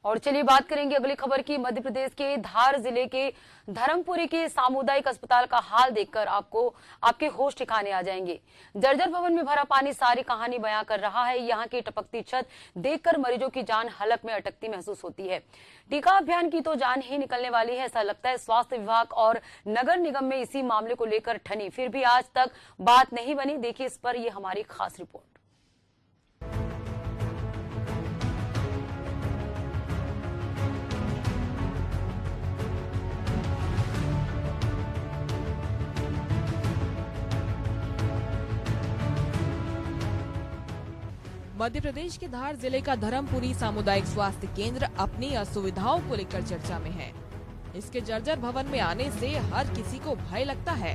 और चलिए बात करेंगे अगली खबर की। मध्य प्रदेश के धार जिले के धर्मपुरी के सामुदायिक अस्पताल का हाल देखकर आपके होश ठिकाने आ जाएंगे। जर्जर भवन में भरा पानी सारी कहानी बयां कर रहा है। यहाँ की टपकती छत देखकर मरीजों की जान हलक में अटकती महसूस होती है। टीका अभियान की तो जान ही निकलने वाली है, ऐसा लगता है। स्वास्थ्य विभाग और नगर निगम में इसी मामले को लेकर ठनी, फिर भी आज तक बात नहीं बनी। देखिए इस पर यह हमारी खास रिपोर्ट। मध्य प्रदेश के धार जिले का धर्मपुरी सामुदायिक स्वास्थ्य केंद्र अपनी असुविधाओं को लेकर चर्चा में है। इसके जर्जर भवन में आने से हर किसी को भय लगता है।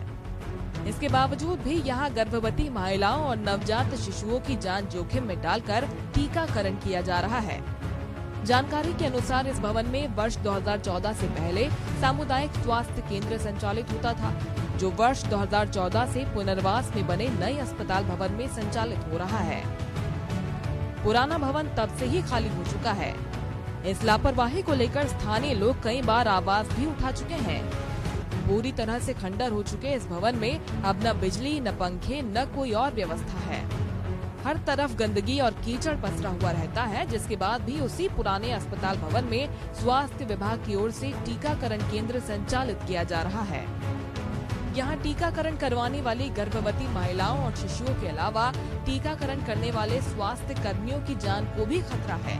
इसके बावजूद भी यहाँ गर्भवती महिलाओं और नवजात शिशुओं की जान जोखिम में डालकर टीकाकरण किया जा रहा है। जानकारी के अनुसार इस भवन में वर्ष 2014 से पहले सामुदायिक स्वास्थ्य केंद्र संचालित होता था, जो वर्ष 2014 से पुनर्वास में बने नए अस्पताल भवन में संचालित हो रहा है। पुराना भवन तब से ही खाली हो चुका है। इस लापरवाही को लेकर स्थानीय लोग कई बार आवाज भी उठा चुके हैं। पूरी तरह से खंडर हो चुके इस भवन में अब न बिजली, न पंखे, न कोई और व्यवस्था है। हर तरफ गंदगी और कीचड़ पसरा हुआ रहता है, जिसके बाद भी उसी पुराने अस्पताल भवन में स्वास्थ्य विभाग की ओर से टीकाकरण केंद्र संचालित किया जा रहा है। यहाँ टीकाकरण करवाने वाली गर्भवती महिलाओं और शिशुओं के अलावा टीकाकरण करने वाले स्वास्थ्य कर्मियों की जान को भी खतरा है।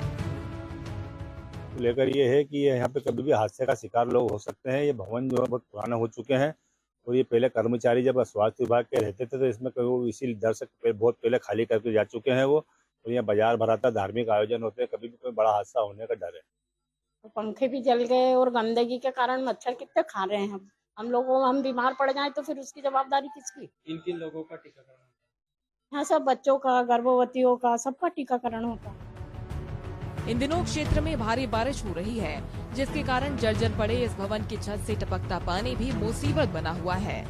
लेकर ये है कि यहाँ पे कभी भी हादसे का शिकार लोग हो सकते हैं। ये भवन जो है बहुत पुराना हो चुके हैं और ये पहले कर्मचारी जब स्वास्थ्य विभाग के रहते थे तो इसमें इसी डर से बहुत पहले खाली करके जा चुके हैं वो। और यहाँ बाजार भराता, धार्मिक आयोजन होते हैं, कभी भी कोई बड़ा हादसा होने का डर है। पंखे भी जल गए और गंदगी के कारण मच्छर कितने खा रहे हैं। हम बीमार पड़ जाएं तो फिर उसकी जवाबदारी किसकी? किन लोगों का टीकाकरण होता है? हाँ, सब बच्चों का, गर्भवतियों का, सबका टीकाकरण होता है। इन दिनों क्षेत्र में भारी बारिश हो रही है, जिसके कारण जर्जर पड़े इस भवन की छत से टपकता पानी भी मुसीबत बना हुआ है।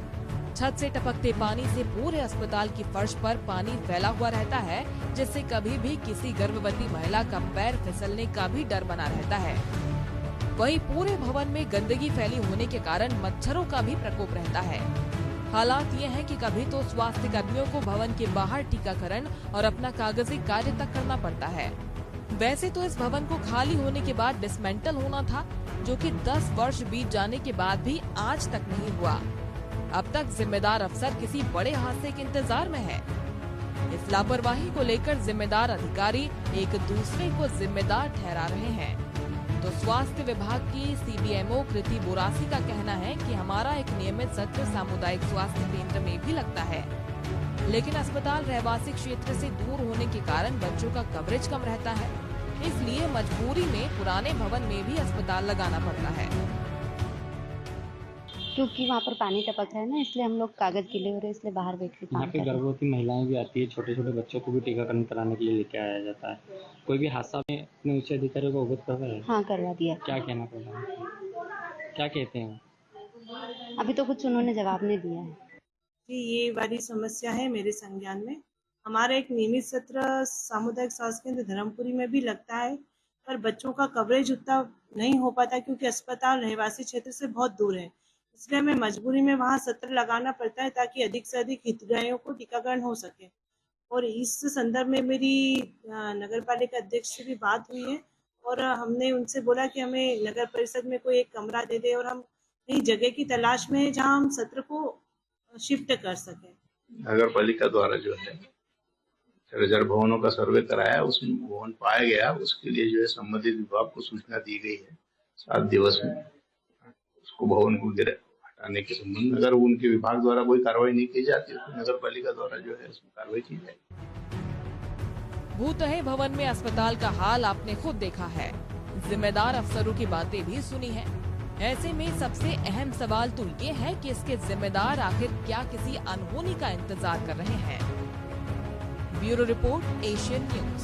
छत से टपकते पानी से पूरे अस्पताल की फर्श पर पानी फैला हुआ रहता है, जिससे कभी भी किसी गर्भवती महिला का पैर फिसलने का भी डर बना रहता है। वहीं पूरे भवन में गंदगी फैली होने के कारण मच्छरों का भी प्रकोप रहता है। हालात ये है कि कभी तो स्वास्थ्य कर्मियों को भवन के बाहर टीकाकरण और अपना कागजी कार्य तक करना पड़ता है। वैसे तो इस भवन को खाली होने के बाद डिसमेंटल होना था, जो कि 10 वर्ष बीत जाने के बाद भी आज तक नहीं हुआ। अब तक जिम्मेदार अफसर किसी बड़े हादसे के इंतजार में है। इस लापरवाही को लेकर जिम्मेदार अधिकारी एक दूसरे को जिम्मेदार ठहरा रहे हैं। तो स्वास्थ्य विभाग की सीबीएमओ कृति बोरासी का कहना है कि हमारा एक नियमित सत्र सामुदायिक स्वास्थ्य केंद्र में भी लगता है, लेकिन अस्पताल रहवासी क्षेत्र से दूर होने के कारण बच्चों का कवरेज कम रहता है। इसलिए मजबूरी में पुराने भवन में भी अस्पताल लगाना पड़ता है। क्योंकि वहाँ पर पानी टपक रहा है ना, इसलिए हम लोग कागज गीले हो रहे हैं, इसलिए बाहर बैठ के काम कर रहे हैं। गर्भवती महिलाएं भी आती है, छोटे छोटे बच्चों को भी टीकाकरण कराने के लिए लेके आया जाता है। कोई भी हादसा में अपने उच्च अधिकारियों को अवगत करवा है? हाँ, करवा दिया। क्या कहना पड़ रहा है, क्या कहते हैं? अभी तो कुछ उन्होंने जवाब नहीं दिया है। ये वाली समस्या है मेरे संज्ञान में। हमारा एक नियमित सत्र सामुदायिक स्वास्थ्य केंद्र धर्मपुरी में भी लगता है, पर बच्चों का कवरेज उतना नहीं हो पाता क्योंकि अस्पताल रहवासी क्षेत्र से बहुत दूर है। इसलिए हमें मजबूरी में वहाँ सत्र लगाना पड़ता है ताकि अधिक से अधिक हितग्राहियों को टीकाकरण हो सके। और इस संदर्भ में मेरी नगर पालिका अध्यक्ष से भी बात हुई है और हमने उनसे बोला कि हमें नगर परिषद में कोई एक कमरा दे दे और हम नई जगह की तलाश में हैं जहाँ हम सत्र को शिफ्ट कर सकें। नगर पालिका द्वारा जो है जर्जर भवनों का सर्वे कराया, उसमें भवन पाया गया, उसके लिए जो है संबंधित विभाग को सूचना दी गई है 7 दिवस में उसको भवन को हटाने के संबंध में। अगर उनके विभाग द्वारा कोई कार्रवाई नहीं की जाती तो नगर पालिका द्वारा जो है उसमें कार्रवाई की जाएगी। भूतहे भवन में अस्पताल का हाल आपने खुद देखा है, जिम्मेदार अफसरों की बातें भी सुनी है। ऐसे में सबसे अहम सवाल तो ये है कि इसके जिम्मेदार आखिर क्या किसी अनहोनी का इंतजार कर रहे हैं। Bureau report, Asian news.